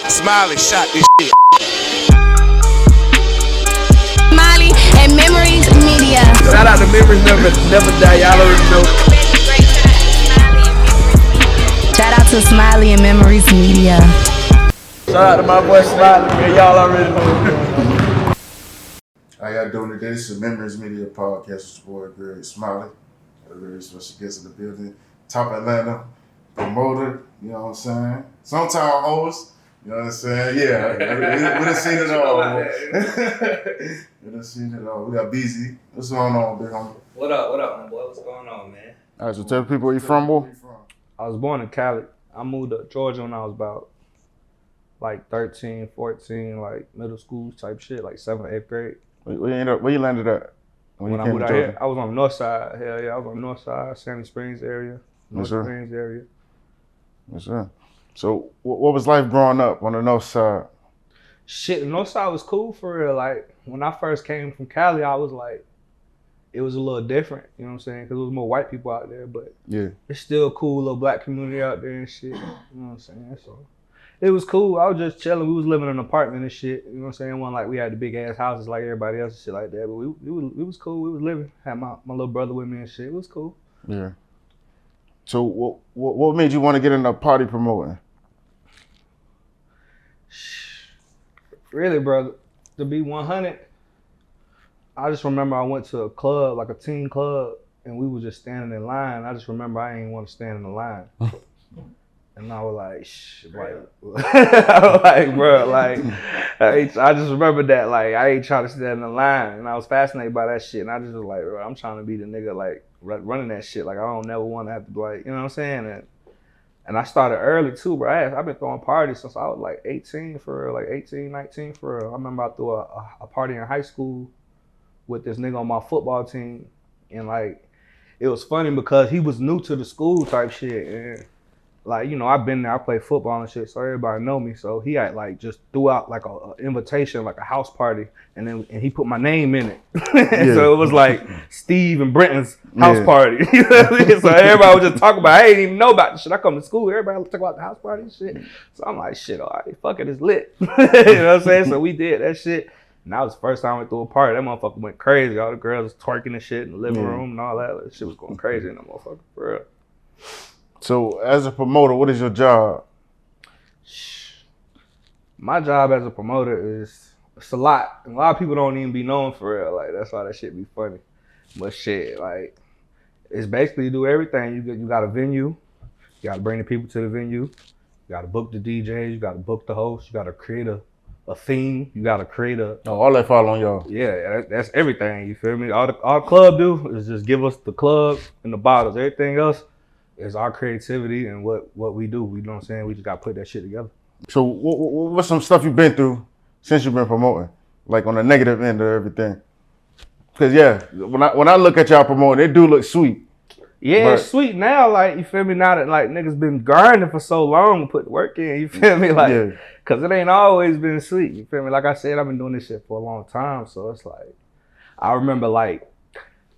Smiley shot this shit. Smiley and Memoriiies Media. Shout out to Memoriiies never die. Y'all already know. Shout out to Smiley and Memoriiies Media. Shout out to my boy Smiley, man. Y'all already know. How y'all doing today? This is Memoriiies Media Podcast. It's your boy Greg Smiley. A very special guest in the building. Top Atlanta promoter, you know what I'm saying? Sometime host, you know what I'm saying? Yeah, we done seen it all. We done seen it all. We got Beezy. What's going on, big homie? What up, my boy? What's going on, man? All right, so tell people where you from, boy. I was born in Cali. I moved to Georgia when I was about like 13, 14, like middle school type shit, like 7th or 8th grade. Where you landed at? When I moved out here, I was on the north side. Hell yeah, I was on the north side, Sandy Springs area, North Springs area. Yes, sir. So what was life growing up on the north side? Shit, the north side was cool for real. Like, when I first came from Cali, I was like, it was a little different, you know what I'm saying? Because there was more white people out there, but yeah, it's still a cool little black community out there and shit, you know what I'm saying? So it was cool. I was just chilling. We was living in an apartment and shit, you know what I'm saying? It wasn't like we had the big ass houses like everybody else and shit like that, but we was cool. We was living. Had my little brother with me and shit. It was cool. Yeah. So what made you want to get into party promoting? Really, brother, to be 100, I just remember I went to a club, like a teen club, and we were just standing in line. I just remember I didn't want to stand in the line. And I was like, I was like, bro, like, I just remember that, like, I ain't trying to stand in the line. And I was fascinated by that shit. And I just was like, bro, I'm trying to be the nigga, like, running that shit. Like, I don't never want to have to, like, you know what I'm saying? And I started early, too, bro. I've been throwing parties since I was, like, 18 for real, like, 18, 19 for real. I remember I threw a party in high school with this nigga on my football team. And, like, it was funny because he was new to the school type shit. And, like, you know, I've been there, I play football and shit, so everybody know me. So he had like just threw out like a invitation, like a house party, and he put my name in it. Yeah. So it was like Steve and Brenton's house party. You know what I mean? So everybody was just talking about, I didn't even know about the shit. I come to school, everybody was talking about the house party and shit. So I'm like, shit, all right, fuck it, it's lit. You know what I'm saying? So we did that shit. And that was the first time I went through a party. That motherfucker went crazy. All the girls was twerking and shit in the living room and all that. That shit was going crazy in the motherfucker, for real. So, as a promoter, what is your job? My job as a promoter is, it's a lot. And a lot of people don't even be known for real. Like, that's why that shit be funny. But shit, like, it's basically you do everything. You got a venue. You got to bring the people to the venue. You got to book the DJs. You got to book the host. You got to create a theme. You got to create a... Oh, all that fall on y'all. Yeah, that's everything. You feel me? All the club do is just give us the club and the bottles. Everything else is our creativity and what we do. You know what I'm saying? We just got to put that shit together. So what's some stuff you've been through since you've been promoting? Like on the negative end of everything? Because yeah, when I look at y'all promoting, it do look sweet. Yeah, it's sweet now, like, you feel me? Now that like niggas been grinding for so long to put the work in, you feel me? Like, cause it ain't always been sweet, you feel me? Like I said, I've been doing this shit for a long time, so it's like, I remember like,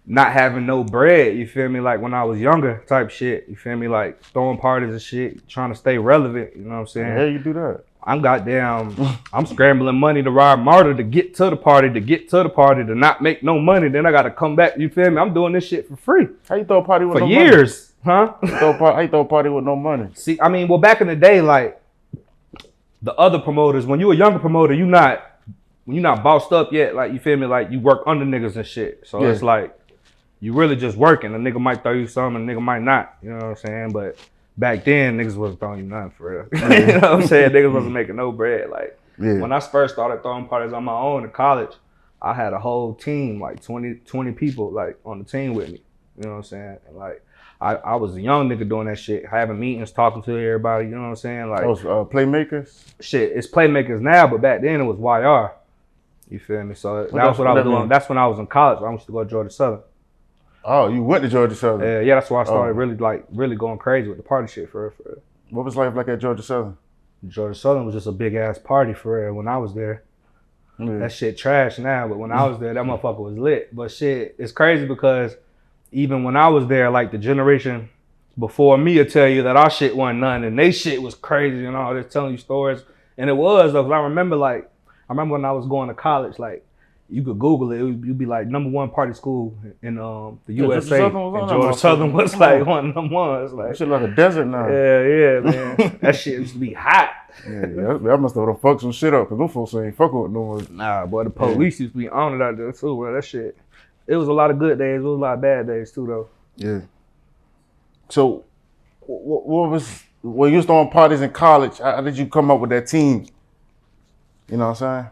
not having no bread, you feel me? Like when I was younger type shit, you feel me? Like throwing parties and shit, trying to stay relevant, you know what I'm saying? How you do that? I'm scrambling money to ride MARTA to get to the party, to not make no money. Then I got to come back, you feel me? I'm doing this shit for free. How you throw a party with no money? For years, huh? How you throw a party with no money? See, I mean, well, back in the day, like the other promoters, when you a younger promoter, when you not bossed up yet, like, you feel me? Like you work under niggas and shit. So it's like, you really just working. A nigga might throw you something, a nigga might not. You know what I'm saying? But back then, niggas wasn't throwing you nothing for real. You know what I'm saying? Niggas wasn't making no bread. Like, when I first started throwing parties on my own in college, I had a whole team, like 20 people, like, on the team with me. You know what I'm saying? And, like, I was a young nigga doing that shit, having meetings, talking to everybody. You know what I'm saying? Like, playmakers? Shit, it's playmakers now, but back then it was YR. You feel me? So that's what I was doing. That's when I was in college. I used to go to Georgia Southern. Oh, you went to Georgia Southern? Yeah, that's why I started really going crazy with the party shit for real. What was life like at Georgia Southern? Georgia Southern was just a big ass party for real when I was there. That shit trash now, but when I was there, that motherfucker was lit. But shit, it's crazy because even when I was there, like the generation before me will tell you that our shit wasn't none and they shit was crazy and all this, telling you stories. And it was though, 'cause I remember when I was going to college, like you could Google it, you'd be like #1 party school in the USA. And Georgia Southern was like one of them ones. Like shit like a desert now. Yeah, man. That shit used to be hot. Yeah, I must have fucked some shit up because them folks ain't fucking with no more. Nah, boy, the police used to be on it out there too, bro. That shit. It was a lot of good days. It was a lot of bad days too, though. Yeah. So, what was when you was throwing parties in college? How did you come up with that team? You know what I'm saying?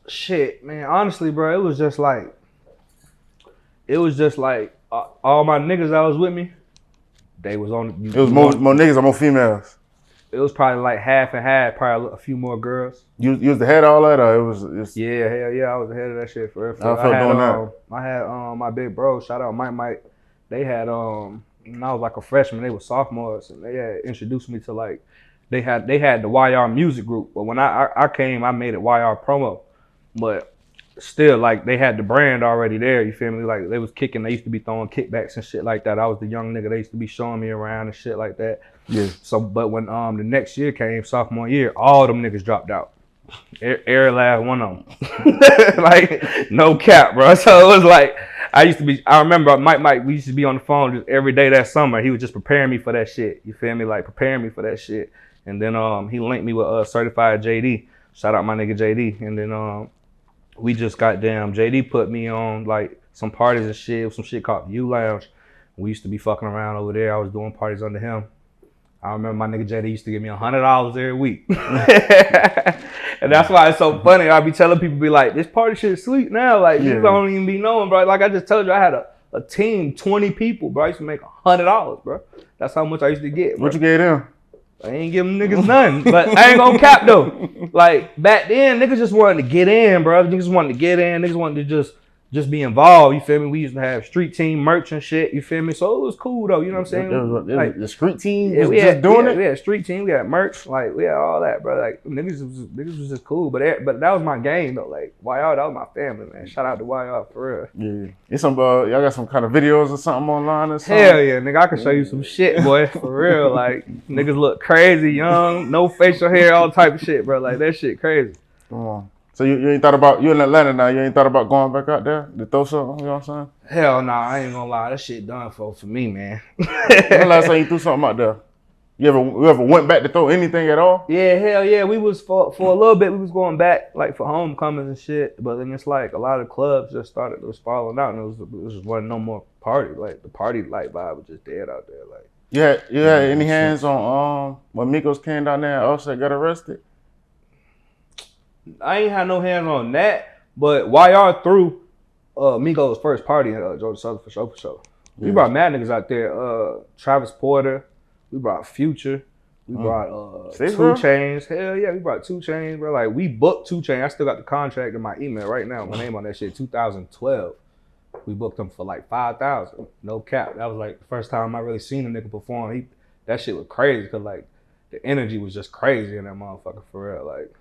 Shit, man. Honestly, bro, it was just like all my niggas that was with me, they was on. It was more niggas or more females. It was probably like half and half. Probably a few more girls. You was the head of all that, or it was? Yeah, hell yeah, I was the head of that shit for real. I had my big bro. Shout out Mike. They had when I was like a freshman, they were sophomores, and they had introduced me to like they had the YR music group. But when I came, I made it YR promo. But still, like they had the brand already there. You feel me? Like they was kicking. They used to be throwing kickbacks and shit like that. I was the young nigga. They used to be showing me around and shit like that. Yeah. So, but when the next year came, sophomore year, all them niggas dropped out. Every last one of them. Like no cap, bro. So it was like I remember Mike. We used to be on the phone just every day that summer. He was just preparing me for that shit. You feel me? Like preparing me for that shit. And then he linked me with certified JD. Shout out my nigga JD. And then we just JD put me on like some parties and shit, some shit called U Lounge. We used to be fucking around over there. I was doing parties under him. I remember my nigga JD used to give me $100 every week. And that's why it's so funny. I be telling people, be like, this party shit is sweet now. Like, you don't even be knowing, bro. Like I just told you, I had a team, 20 people, bro. I used to make $100, bro. That's how much I used to get, bro. What you gave them? I ain't give them niggas nothing, but I ain't gonna cap though. Like back then, niggas just wanted to get in, bro. Niggas wanted to get in. Niggas wanted to just be involved. You feel me? We used to have street team merch and shit. You feel me? So it was cool though. You know what I'm saying? Like the street team was just doing it. We had street team. We had merch. Like we had all that, bro. Like niggas was just cool. But that was my game though. Like YR, that was my family, man. Shout out to YR for real. Yeah. It's some y'all got some kind of videos or something online or something? Hell yeah, nigga. I can show you some shit, boy. For real. Like niggas look crazy, young, no facial hair, all type of shit, bro. Like that shit crazy. Come on. So you ain't thought about, you in Atlanta now, you ain't thought about going back out there to throw something, you know what I'm saying? Hell nah, I ain't gonna lie, that shit done for me, man. When the last time you threw something out there? You ever went back to throw anything at all? Yeah, hell yeah, we was for a little bit, we was going back like for homecomings and shit, but then it's like a lot of clubs just was falling out and it just wasn't no more party, like the party light vibe was just dead out there. Like you had any hands on when Migos came down there and Offset got arrested? I ain't had no hands on that, but YR threw Migos' first party at Georgia Southern for sure. Yeah. We brought mad niggas out there. Travis Porter, we brought Future, we brought 2 Chainz. Hell yeah, we brought 2 Chainz, bro. Like we booked 2 Chainz. I still got the contract in my email right now. My name on that shit. 2012. We booked him for like 5,000. No cap. That was like the first time I really seen a nigga perform. That shit was crazy because like the energy was just crazy in that motherfucker for real. Like.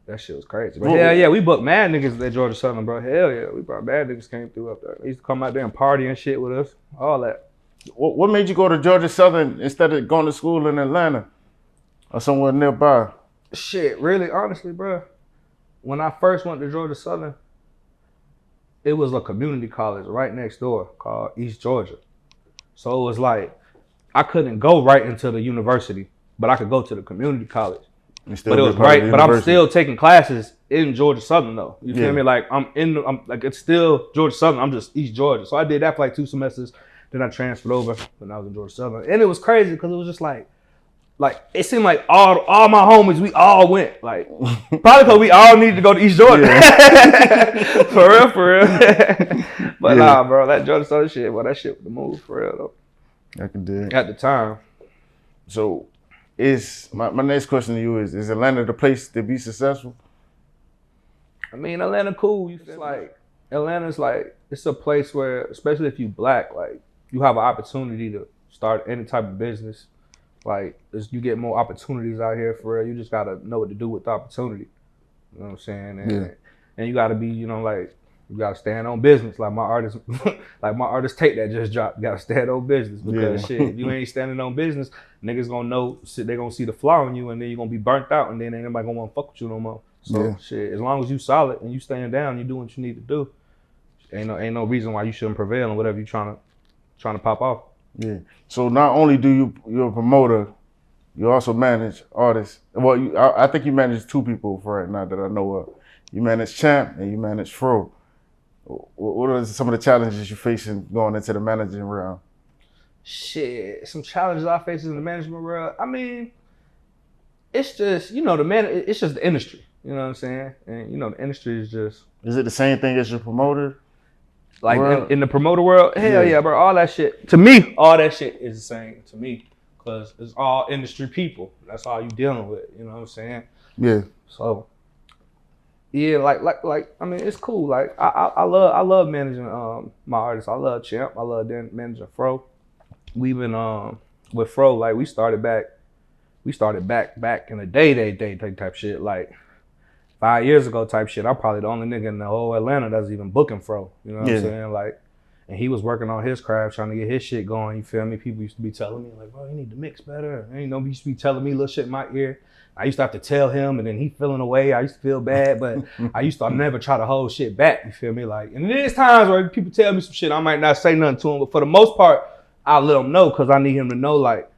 That shit was crazy. But hell yeah, we booked mad niggas at Georgia Southern, bro. Hell yeah, we brought mad niggas came through up there. They used to come out there and party and shit with us. All that. What made you go to Georgia Southern instead of going to school in Atlanta or somewhere nearby? Shit, really, honestly, bro. When I first went to Georgia Southern, it was a community college right next door called East Georgia. So it was like, I couldn't go right into the university, but I could go to the community college. But it was right, but I'm still taking classes in Georgia Southern though. You feel me? Like I'm like it's still Georgia Southern. I'm just East Georgia. So I did that for like 2 semesters. Then I transferred over when I was in Georgia Southern, and it was crazy because it was just like it seemed like all my homies, we all went. Like probably because we all needed to go to East Georgia. Yeah. for real. But nah, bro, that Georgia Southern shit, well, that shit was the move for real though. I can do it at the time. So. My next question to you is Atlanta the place to be successful? I mean, Atlanta cool. You feel like Atlanta's like it's a place where, especially if you black, like you have an opportunity to start any type of business. Like you get more opportunities out here for real. You just gotta know what to do with the opportunity. You know what I'm saying? And you gotta be, like You gotta stand on business. Like my artist, tape that just dropped. You gotta stand on business because shit, if you ain't standing on business, niggas gonna know. They gonna see the flaw in you, and then you gonna be burnt out, and then ain't nobody gonna wanna fuck with you no more. So shit, as long as you solid and you stand down, you do what you need to do. Ain't no reason why you shouldn't prevail in whatever you trying to pop off. Yeah. So not only you're a promoter, you also manage artists. Well, I think you manage two people for right now that I know of. You manage Champ and you manage Fro. What are some of the challenges you're facing going into the managing realm? Shit, some challenges I face in the management world. I mean, it's just, it's just the industry. You know what I'm saying? And the industry is just. Is it the same thing as your promoter? Like in the promoter world? Hell yeah, bro. All that shit. To me, all that shit is the same to me. Because it's all industry people. That's all you dealing with. You know what I'm saying? Yeah. So, yeah, I mean, it's cool. Like, I love managing my artists. I love Champ. I love managing Fro. We've been with Fro, like we started back in the day type shit. Like 5 years ago type shit. I'm probably the only nigga in the whole Atlanta that's even booking Fro. You know what I'm saying? Like, and he was working on his craft, trying to get his shit going. You feel me? People used to be telling me like, bro, you need to mix better. And, he used to be telling me little shit in my ear. I used to have to tell him, and then he feeling away. I used to feel bad, but I used to never try to hold shit back. You feel me? Like, and there's times where people tell me some shit, I might not say nothing to him, but for the most part, I'll let him know because I need him to know, like,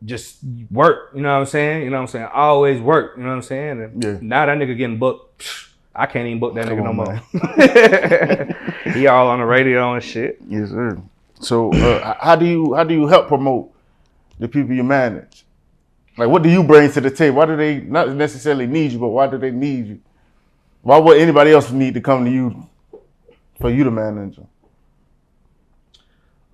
just work. You know what I'm saying? You know what I'm saying? Always work. You know what I'm saying? And now that nigga getting booked, I can't even book that nigga no more. He all on the radio and shit. Yes, sir. So how do you help promote the people you manage? Like, what do you bring to the table? Why do they not necessarily need you, but why do they need you? Why would anybody else need to come to you for you to manage them?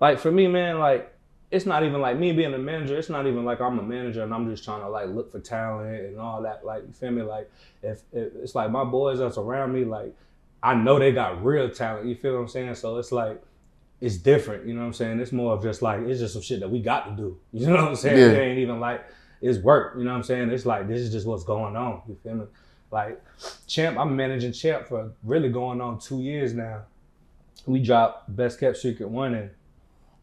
Like, for me, man, like, it's not even like me being a manager. It's not even like I'm a manager and I'm just trying to like look for talent and all that. Like, you feel me? Like, if it's like my boys that's around me, like, I know they got real talent. You feel what I'm saying? So it's like, it's different. You know what I'm saying? It's more of just like, it's just some shit that we got to do. You know what I'm saying? It ain't even like, it's work. You know what I'm saying? It's like, this is just what's going on. You feel me? Like, Champ, I'm managing Champ for really going on 2 years now. We dropped Best Kept Secret 1 in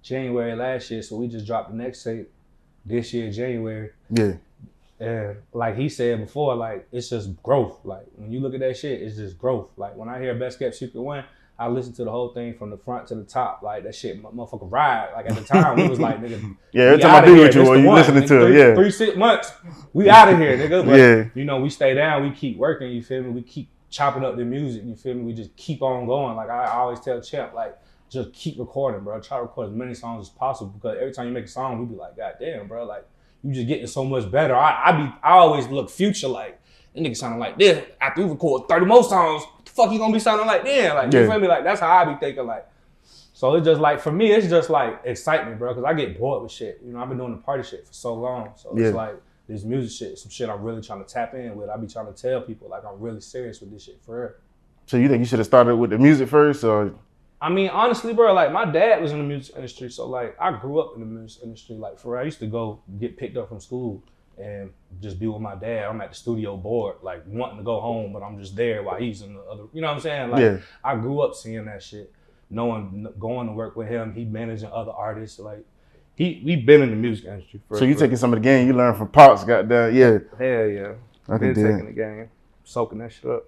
January last year, so we just dropped the next tape this year, January. Yeah. And like he said before, like, it's just growth. Like, when you look at that shit, it's just growth. Like, when I hear Best Kept Secret 1, I listen to the whole thing from the front to the top. Like, that shit, motherfucker ride. Like, at the time, we was like, nigga, every time I be with you, you listening to it, 3-6 months, we out of here, nigga. But, we stay down, we keep working, you feel me? We keep chopping up the music, you feel me? We just keep on going. Like, I always tell Champ, like, just keep recording, bro. Try to record as many songs as possible because every time you make a song, we be like, God damn, bro, like, you just getting so much better. I always look future like, that nigga sounding like this. After we record 30 more songs, what the fuck you gonna be sounding like then? Like, you feel me? Like, that's how I be thinking, like. So it's just like, for me, it's just like excitement, bro, because I get bored with shit. I've been doing the party shit for so long. So it's like, this music shit, some shit I'm really trying to tap in with. I be trying to tell people, like, I'm really serious with this shit, for real. So you think you should have started with the music first, or? I mean, honestly, bro, like, my dad was in the music industry, so, like, I grew up in the music industry. Like, for real, I used to go get picked up from school and just be with my dad. I'm at the studio bored, like, wanting to go home, but I'm just there while he's in the other, you know what I'm saying? Like, I grew up seeing that shit, going to work with him, he managing other artists, like, we been in the music industry. So you taking some of the game you learned from Pops, goddamn, Hell yeah. I've been taking the game, soaking that shit up.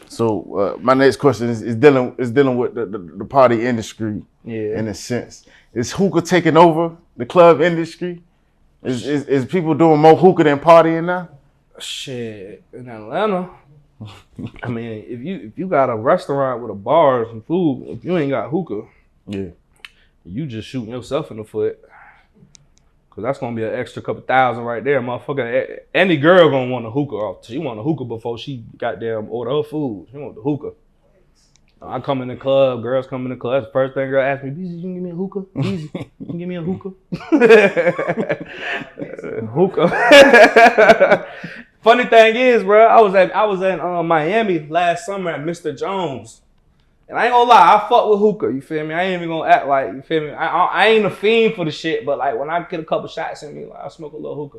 So my next question is dealing with the party industry, in a sense. Is hookah taking over the club industry? Is people doing more hookah than partying now? Shit, in Atlanta, I mean, if you got a restaurant with a bar and some food, if you ain't got hookah, you just shooting yourself in the foot. Cause that's gonna be an extra couple thousand right there, motherfucker. Any girl gonna want a hookah. She want a hookah before she goddamn order her food. She want the hookah. I come in the club, girls come in the club. That's the first thing girl ask me, Beezy, you can give me a hookah? Beezy, you can give me a hookah? Hookah. Funny thing is, bro, I was in Miami last summer at Mr. Jones. And I ain't gonna lie, I fuck with hookah, you feel me? I ain't even gonna act like, you feel me? I ain't a fiend for the shit, but like when I get a couple shots in me, like I smoke a little hookah.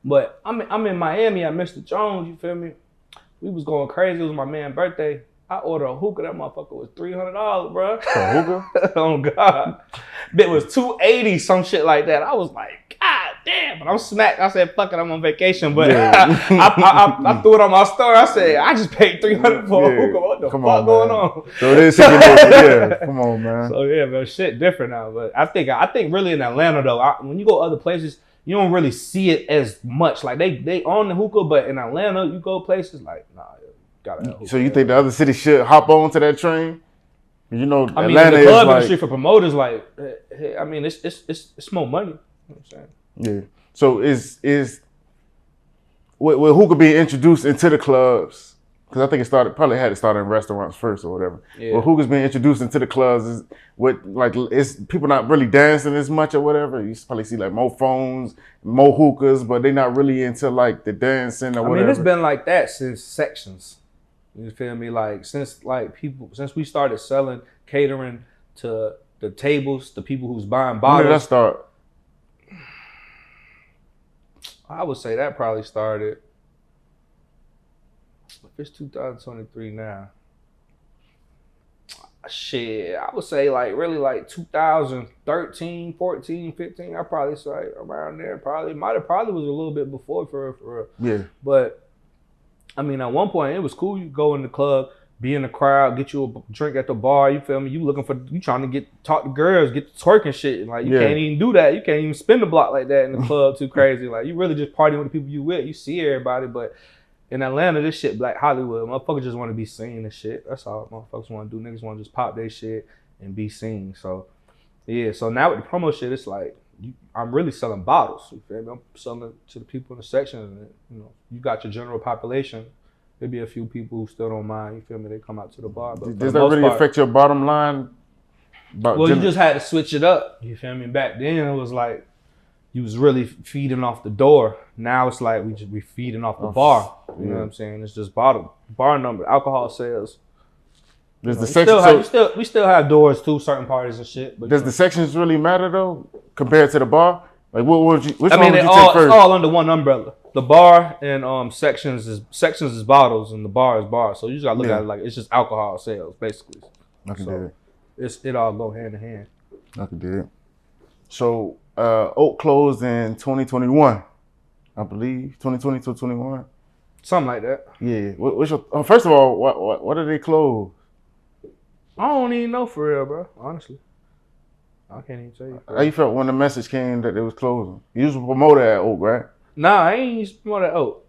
But I'm in Miami at Mr. Jones, you feel me? We was going crazy, it was my man's birthday. I ordered a hookah. That motherfucker was $300, bro. A hookah? Oh God, it was $280, some shit like that. I was like, God damn! But I'm smacked. I said, fuck it, I'm on vacation. But I threw it on my store. I said, I just paid $300 for a hookah. What the fuck going on? So it is yeah. Come on, man. So yeah, man, shit different now. But I think really in Atlanta though, when you go other places, you don't really see it as much. Like they own the hookah, but in Atlanta, you go places like gotta have hookah. So you think the other cities should hop on to that train? You know, I mean, Atlanta the club is like, industry for promoters, like, I mean, it's more money. You know what I'm saying? yeah. So is with hookah being introduced into the clubs? Because I think it probably had to start in restaurants first or whatever. Yeah. Well, hookah's being introduced into the clubs is people not really dancing as much or whatever. You probably see like more phones, more hookahs, but they're not really into like the dancing or whatever. I mean, it's been like that since sections. You feel me? Like since we started selling catering to the tables, the people who's buying bottles. When did that start? I would say that probably started. It's 2023 now. Shit, I would say like really like 2013, 14, 15. I probably say around there. Probably was a little bit before for Yeah. But I mean, at one point it was cool. You go in the club, be in the crowd, get you a drink at the bar. You feel me? You trying to talk to girls, get to twerking shit. Like you can't even do that. You can't even spin the block like that in the club. Too crazy. Like you really just partying with the people you with. You see everybody, but in Atlanta, this shit Black Hollywood. Motherfuckers just want to be seen and shit. That's all motherfuckers want to do. Niggas want to just pop their shit and be seen. So yeah. So now with the promo shit, it's like I'm really selling bottles. You feel me? I'm selling it to the people in the section. And, you know, you got your general population. There'd be a few people who still don't mind. You feel me? They come out to the bar. But does that really affect your bottom line? Well, you just had to switch it up. You feel me? Back then it was like you was really feeding off the door. Now it's like we feeding off the bar. You know what I'm saying? It's just bar number, alcohol sales. Does the section we still have doors to certain parties and shit. But does the sections really matter though compared to the bar? Like which one would you take first? It's all under one umbrella. The bar and sections is bottles and the bar is bar. So you just gotta look at it like it's just alcohol sales basically. I can do it. It all go hand in hand. I can do it. So Oak closed in 2021, I believe. 2020 to 21. Something like that. Yeah. What's your, first of all, what did they close? I don't even know for real, bro. Honestly, I can't even tell you. How you felt when the message came that they was closing? You was a promoter at Oak, right? Nah, I ain't used to promote at Oak.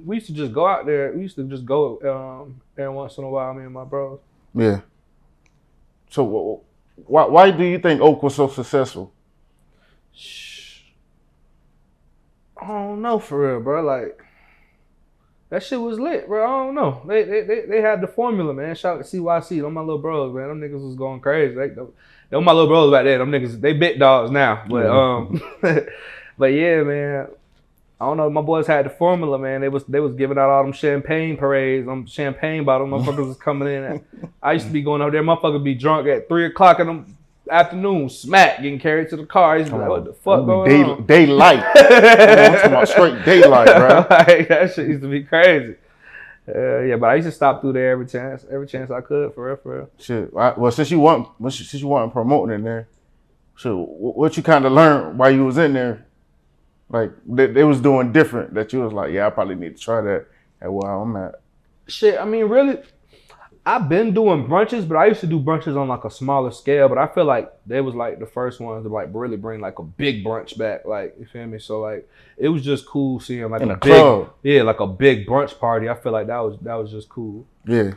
We used to just go out there. We used to just go every once in a while, me and my bros. Yeah. So why do you think Oak was so successful? I don't know for real, bro. Like that shit was lit, bro. I don't know. They had the formula, man. Shout out to CYC. Them my little bros, man. Them niggas was going crazy. Them my little bros back there. Them niggas, they big dogs now. But but yeah, man. I don't know. My boys had the formula, man. They was giving out all them champagne parades. Them champagne bottles, motherfuckers was coming in. I used to be going over there. Motherfuckers be drunk at 3:00 in the afternoon, smack, getting carried to the car. He's like, what the fuck going on? Daylight. I'm talking about straight daylight, bro. Like, that shit used to be crazy. Yeah, but I used to stop through there every chance I could, for real. Shit. Well, since you weren't promoting in there, so what you kind of learned while you was in there, like they was doing different that you was like, yeah, I probably need to try that at where I'm at. Shit, I mean, really, I've been doing brunches, but I used to do brunches on like a smaller scale. But I feel like they was like the first ones to like really bring like a big brunch back. Like, you feel me? So like it was just cool seeing like in a a big club. Yeah, like a big brunch party. I feel like that was just cool. Yeah.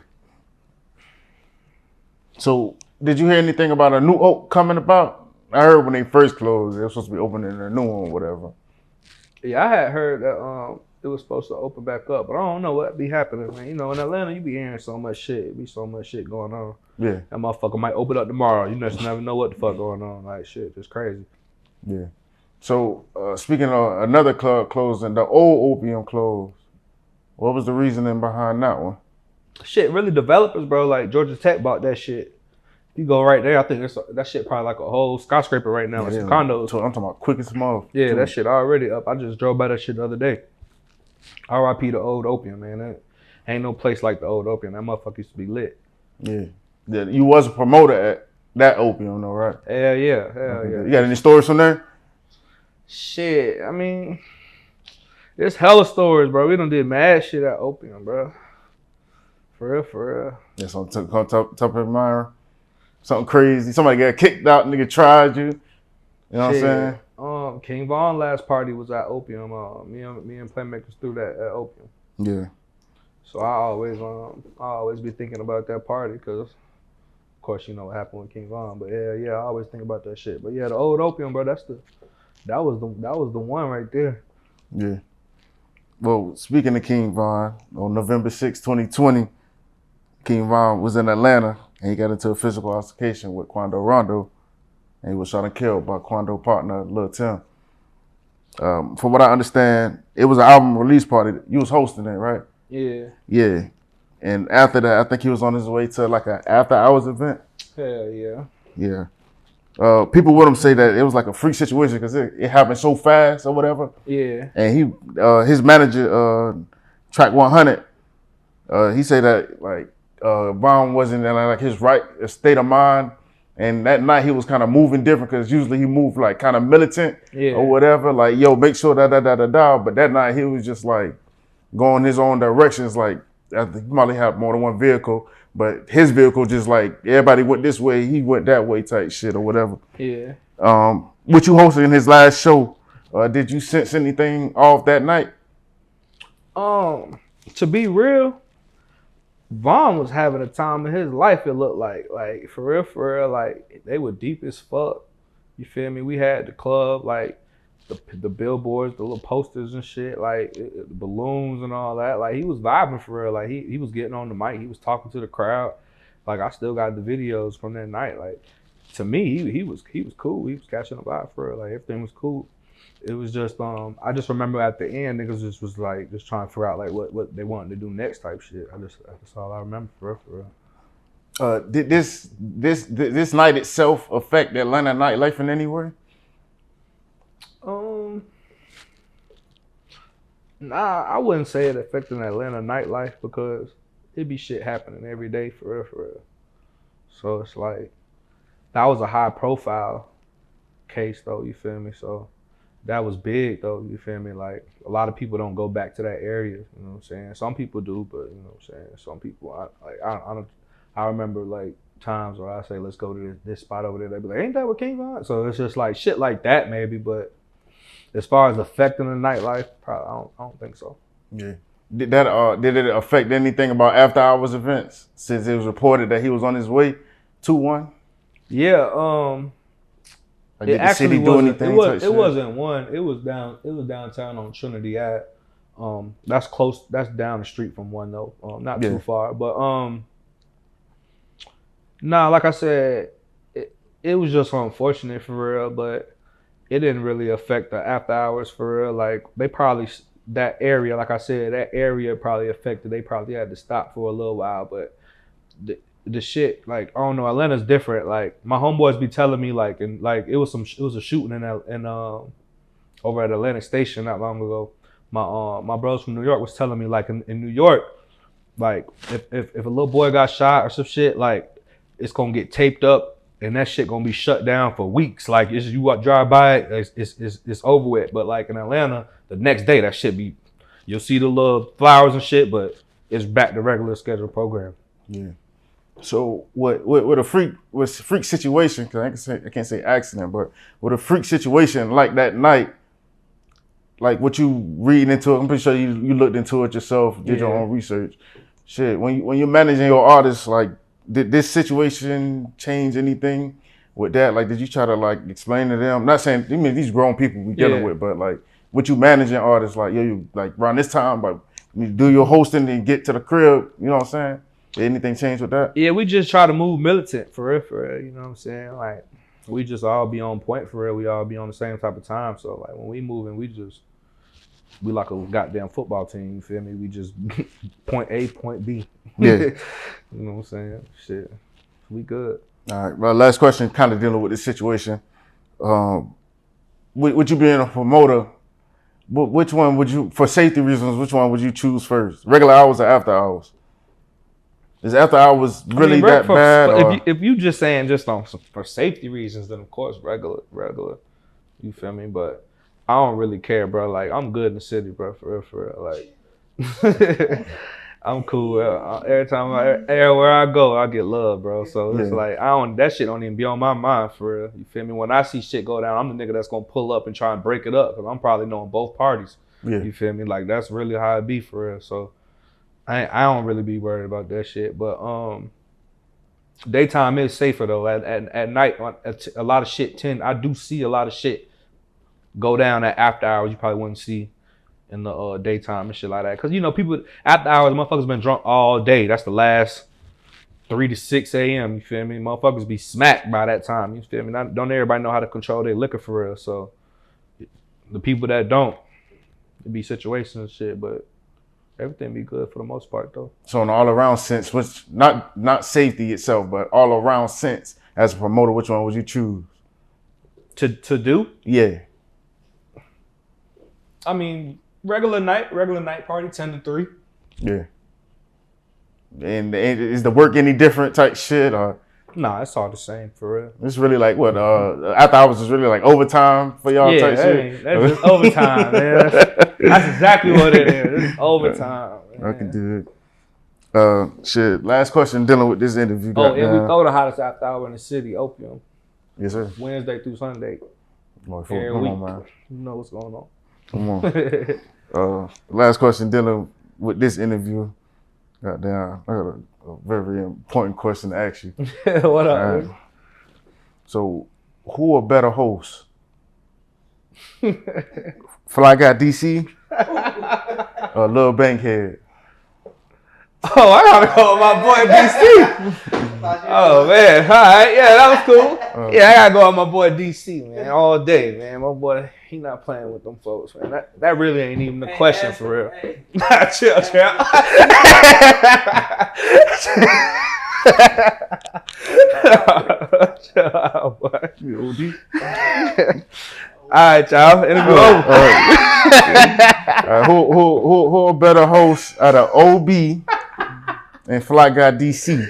So did you hear anything about a new Oak coming about? I heard when they first closed, they were supposed to be opening a new one or whatever. Yeah, I had heard that it was supposed to open back up, but I don't know what be happening, man. You know, in Atlanta, you be hearing so much shit. It be so much shit going on. Yeah. That motherfucker might open up tomorrow. You just never know what the fuck going on. Like, shit, it's crazy. Yeah. So, speaking of another club closing, the old Opium closed. What was the reasoning behind that one? Shit, really developers, bro. Like, Georgia Tech bought that shit. You go right there, I think that shit probably like a whole skyscraper right now, like some condos. So I'm talking about quick and small. Yeah, too. that shit already up. I just drove by that shit the other day. R.I.P. the old Opium, man. Ain't no place like the old Opium. That motherfucker used to be lit. Yeah. You was a promoter at that Opium, though, right? Hell yeah. You got any stories from there? Shit, I mean, there's hella stories, bro. We done did mad shit at Opium, bro. For real. That's on top of your mind. Something crazy. Somebody got kicked out, nigga tried you. You know Shit. what I'm saying? King Von last party was at Opium. Me and Playmakers threw that at Opium. Yeah. So I always be thinking about that party because, of course, you know what happened with King Von. But yeah, I always think about that shit. But yeah, the old Opium, bro. That was the one right there. Yeah. Well, speaking of King Von, on November 6, 2020, King Von was in Atlanta and he got into a physical altercation with Quando Rondo, and he was shot and killed by Quando partner Lil Tim. From what I understand, it was an album release party. You was hosting it, right? Yeah. Yeah. And after that, I think he was on his way to like an after hours event. Hell yeah. Yeah. People with him say that it was like a freak situation because it happened so fast or whatever. Yeah. And his manager, Track 100, he said that like Von wasn't in like his right state of mind, and that night he was kind of moving different because usually he moved like kind of militant or whatever, like yo, make sure da. But that night he was just like going his own directions, like I think he might have more than one vehicle. But his vehicle just like everybody went this way, he went that way type shit or whatever. Yeah. What you hosted in his last show, did you sense anything off that night? To be real, Von was having a time in his life, it looked like for real, like they were deep as fuck. You feel me? We had the club, like the billboards, the little posters and shit, like the balloons and all that. Like he was vibing for real. Like he was getting on the mic, he was talking to the crowd. Like I still got the videos from that night. Like to me, he was cool. He was catching a vibe for real. Like everything was cool. It was just I just remember at the end niggas just was like just trying to figure out like what they wanted to do next type shit. That's all I remember for real. Did this night itself affect Atlanta nightlife in any way? Nah, I wouldn't say it affecting Atlanta nightlife because it be shit happening every day for real. So it's like that was a high profile case though, you feel me? So that was big though, you feel me? Like a lot of people don't go back to that area, you know what I'm saying? Some people do, but you know what I'm saying? Some people I remember like times where I say let's go to this spot over there, they be like, ain't that what King Von? So it's just like shit like that maybe, but as far as affecting the nightlife, probably I don't think so. Yeah. Did it affect anything about after hours events since it was reported that he was on his way to one? Yeah, Like, it did the actually city do anything? it wasn't one. It was downtown on Trinity Ave. That's close. That's down the street from one though. Not too far, but nah. Like I said, it was just unfortunate for real, but it didn't really affect the after hours for real. Like they probably that area, like I said, that area probably affected. They probably had to stop for a little while, but the shit, like I don't know, Atlanta's different. Like my homeboys be telling me like, and like it was a shooting in over at Atlantic Station not long ago. My bros from New York was telling me like in New York, like if a little boy got shot or some shit, like it's gonna get taped up and that shit gonna be shut down for weeks. Like it's you drive by it, it's over with. But like in Atlanta, the next day that shit be, you'll see the little flowers and shit, but it's back to regular scheduled program. Yeah. So with a freak situation, because I can't say accident, but with a freak situation like that night, like what you reading into it, I'm pretty sure you looked into it yourself, did your own research. Shit, when you're managing your artists, like did this situation change anything with that? Like did you try to like explain to them? I'm not saying, I mean these grown people we dealing with, but like what you managing artists, like you like around this time, but you do your hosting and get to the crib, you know what I'm saying? Did anything change with that? Yeah, we just try to move militant for real, you know what I'm saying? Like we just all be on point for real. We all be on the same type of time. So like when we moving, we like a goddamn football team, you feel me? We just point A, point B. Yeah. You know what I'm saying? Shit. We good. All right, well, last question, kind of dealing with this situation. With you being a promoter, which one would you, for safety reasons, which one would you choose first? Regular hours or after hours? Is after hours really that bad? Or? If you just saying just for safety reasons, then of course regular. You feel me? But I don't really care, bro. Like I'm good in the city, bro. For real. Like I'm cool. Everywhere I go, I get love, bro. So it's like that shit don't even be on my mind for real. You feel me? When I see shit go down, I'm the nigga that's gonna pull up and try and break it up because I'm probably knowing both parties. Yeah. You feel me? Like that's really how it be for real. So I don't really be worried about that shit. But daytime is safer though. At night, a lot of shit I do see a lot of shit go down at after hours. You probably wouldn't see in the daytime and shit like that. Cause you know people after hours, motherfuckers been drunk all day. That's the last 3 to 6 a.m. You feel me? Motherfuckers be smacked by that time. You feel me? Don't everybody know how to control their liquor for real? So the people that don't, it be situations and shit. But everything be good for the most part though. So in all around sense, which not safety itself, but all around sense, as a promoter, which one would you choose? To do? Yeah. I mean, regular night party, 10 to 3. Yeah. And is the work any different type shit or? Nah, it's all the same for real. It's really like what after hours is really like overtime for y'all type shit. That's just overtime, man. That's exactly what it is. It's overtime. Man. I can do it. Shit. Last question dealing with this interview. And we throw the hottest after hour in the city, Opium. Yes, sir. Wednesday through Sunday. Every week. On, man. You know what's going on. Come on. Last question dealing with this interview. Goddamn, I got a very important question to ask you. What up? So, who a better host? Fly Guy DC or Lil Bankhead? Oh, I gotta go with my boy DC. Oh man, all right, yeah, that was cool. Yeah, I gotta go with my boy DC, man, all day, man. My boy, he not playing with them folks, man. That really ain't even the question for real. Hey. Chill. All right, y'all. Interview over. Who a better host out of OB and Fly Guy DC?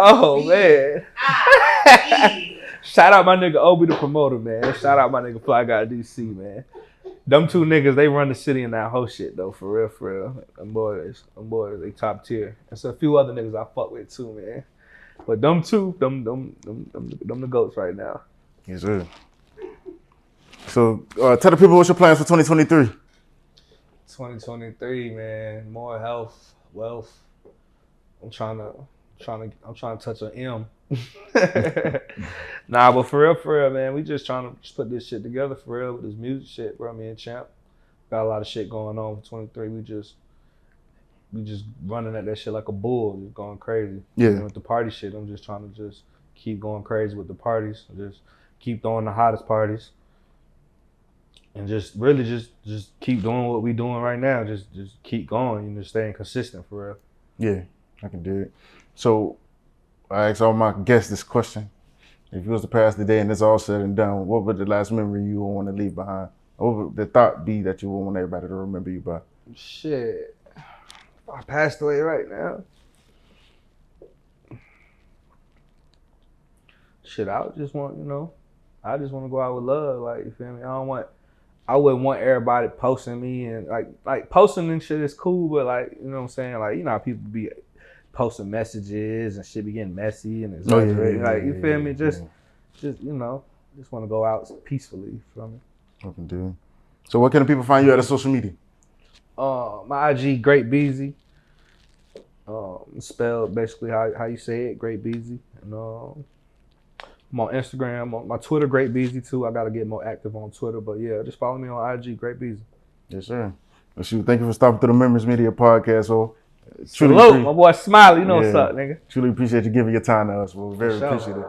Oh man! Shout out my nigga OB the promoter, man. Shout out my nigga Fly Guy DC, man. Them two niggas, they run the city in that whole shit though, for real. Them boys, they top tier. And so a few other niggas I fuck with too, man. But them two, them the goats right now. Yes, sir. So tell the people what's your plans for 2023. 2023, man. More health, wealth. I'm trying to touch an M. Nah, but for real, man, we just trying to put this shit together for real with this music shit, bro. Me and Champ got a lot of shit going on for 23. We just running at that shit like a bull, just going crazy. Yeah. And with the party shit, I'm just trying to just keep going crazy with the parties, just keep throwing the hottest parties, and just really just keep doing what we doing right now. Just keep going, you know, staying consistent for real. Yeah, I can do it. So I ask all my guests this question. If you was to pass the day and it's all said and done, what would the last memory you would want to leave behind? What would the thought be that you would want everybody to remember you by? Shit. I passed away right now. Shit, I just want to go out with love. Like, you feel me? I wouldn't want everybody posting me and like posting and shit is cool, but like, you know what I'm saying? Like, you know how people be posting messages and shit be getting messy and exaggerating. Like, you feel me? Just you know, just want to go out peacefully from it. Okay, dude. So where can the people find you at social media? My IG, Great Beezy. Spelled basically how you say it, Great Beezy. And I'm on Instagram, on my Twitter, Great Beezy too. I gotta get more active on Twitter, but yeah, just follow me on IG, Great Beezy. Yes, sir. Well, shoot, thank you for stopping through the Memoriies Media Podcast. Salute, my boy Smiley. You know what's up, nigga. Truly appreciate you giving your time to us. We're very appreciative.